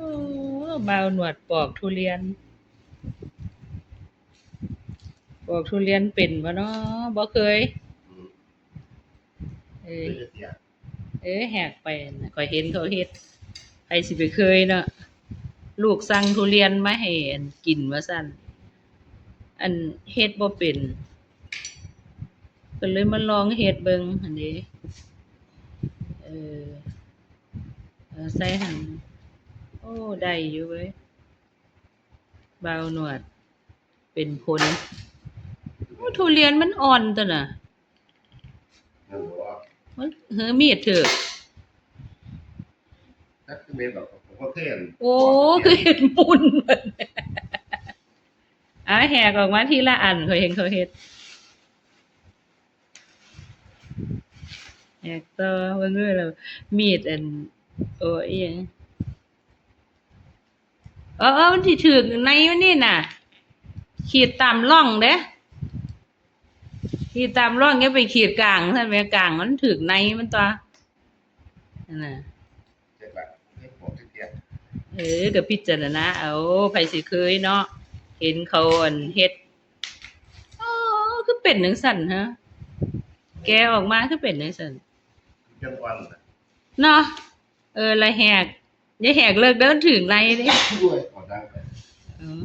อ้บ่าวหนวดปอกทุเรียนปอกทุเรียนเป็นบ่เนาะบ่เคยเออแหกไปน่ะข้อยเห็นเขาเฮ็ดไผสิไปเคยเนาะลูกสั่งทุเรียนมาให้อันกินว่าซั่นอันเฮ็ดบ่เป็นก็เลยมาลองเฮ็ดเบิ่งหั้นเด้เออใส่หั่นโอ้ได้อยู่เว้ยบ่าวหนวดเป็นผลโอ้ทุเรียนมันอ่อนตัวน่ะมันมีดเถอะโอ้คือเห็ดมุนเหมือนแหกออกมาทีละอันเขาเห็นเขาเฮ็ดแหกต่อเบิ่งเด้อแล้วมีดอันโอ้อิหยังมันสิถึกในมันนี่น่ะขีดตามร่องเด้ขีดตามร่องอย่าไปขีดกลางซั่นแหมกลางมันถึกในมันตัวนั่นน่ะก็พิจารณาเอาไผสิเคยเนาะเห็นเขาอันเฮ็ดอ๋อคือเป็นจังซั่นฮะแกะออกมาคือเป็นจังซั่นเนาะละแหกอย่าแหกเลิกเด้อมันถึงในเด้อือ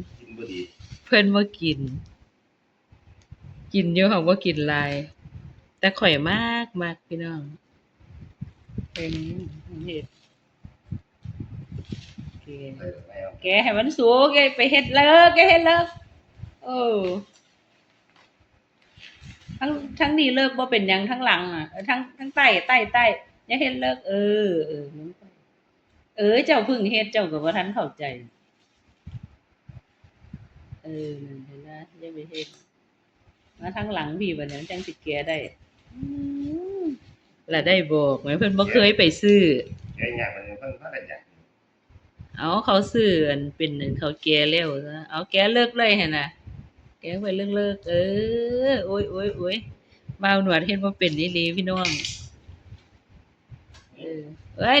เพิ่นบ่กินอยู่หั้นบ่กินหลายแต่ข้อยมักพี่น้องเพิ่นเฮ็ดแกะให้มันสุกอย่าไปเฮ็ดเลิกอย่าเฮ็ดเลิกเออทั้งนี้เลิกบ่เป็นหยังทั้งหลังอะทั้งใต้อย่าเฮ็ดเลิกเจ้าเพิ่งเฮ็ดเจ้าก็บ่ทันเข้าใจนั่นเห็นบ่อย่าไปเฮ็ดมาทั้งหลังพี่บัดนี้มันจังสิแก้ได้อือแล้วได้บอกไหมเพิ่นบ่เคยไปซื้อเขาซื้ออันเป็นอันเขาแก่แล้วซะเอาแก่เลิกเลยหั่นน่ะแก่ไปเลิกโอ๊ยบ่าวหนวดเฮ็ดบ่เป็นอีหลีพี่น้อง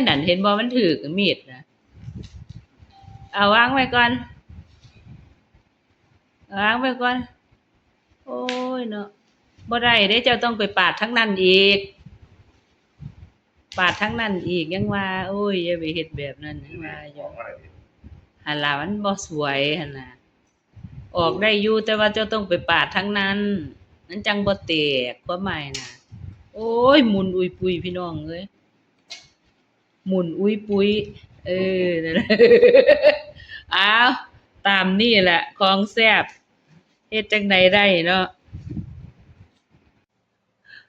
นั่นเห็นบ่มันถูกมีดน่ะเอาวางไว้ก่อนวางไว้ก่อนโอ้ยเนาะบ่ได้เด้เจ้าต้องไปปาดทั้งนั้นอีกปาดทั้งนั้นอีกยังว่าโอ้ยอย่าไปเฮ็ดแบบนั้นยังว่าอยู่หั่นล่ะมันบ่สวยหั่นน่ะออกได้อยู่แต่ว่าเจ้าต้องไปปาดทั้งนั้นมันจังบ่แตกความหมายน่ะโอ้ยหมุนอุ้ยปุ้ยพี่น้องเอ้ยหมุนอุ้ยปุ้ยนั่นล่ะอ้าวตามนี่แหละของแซ่บเฮ็ดจั่งใดได้เนาะ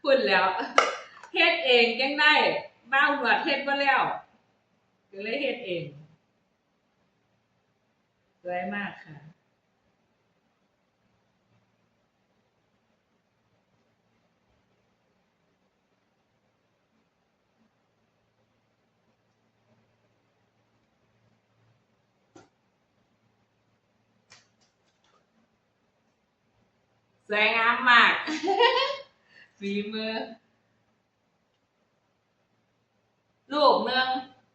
พูดแล้วเฮ็ดเองจั่งได้บ่าวหนวดเฮ็ดบ่แล้วก็เลยเฮ็ดเองสวยมากค่ะสวยงามมากฝีมือลูกหนึ่ง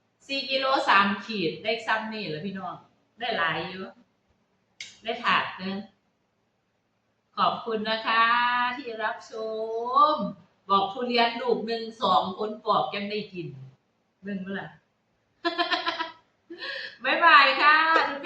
4กิโล3ขีดได้ซ้ำนี่แหละพี่น้องได้หลายอยู่ได้ถาดหนึ่งขอบคุณนะคะที่รับชมบอกทุเรียนลูกหนึ่ง2คนปอกยังได้กินเบิ่งบ่ล่ะบ๊ายบายค่ะทุก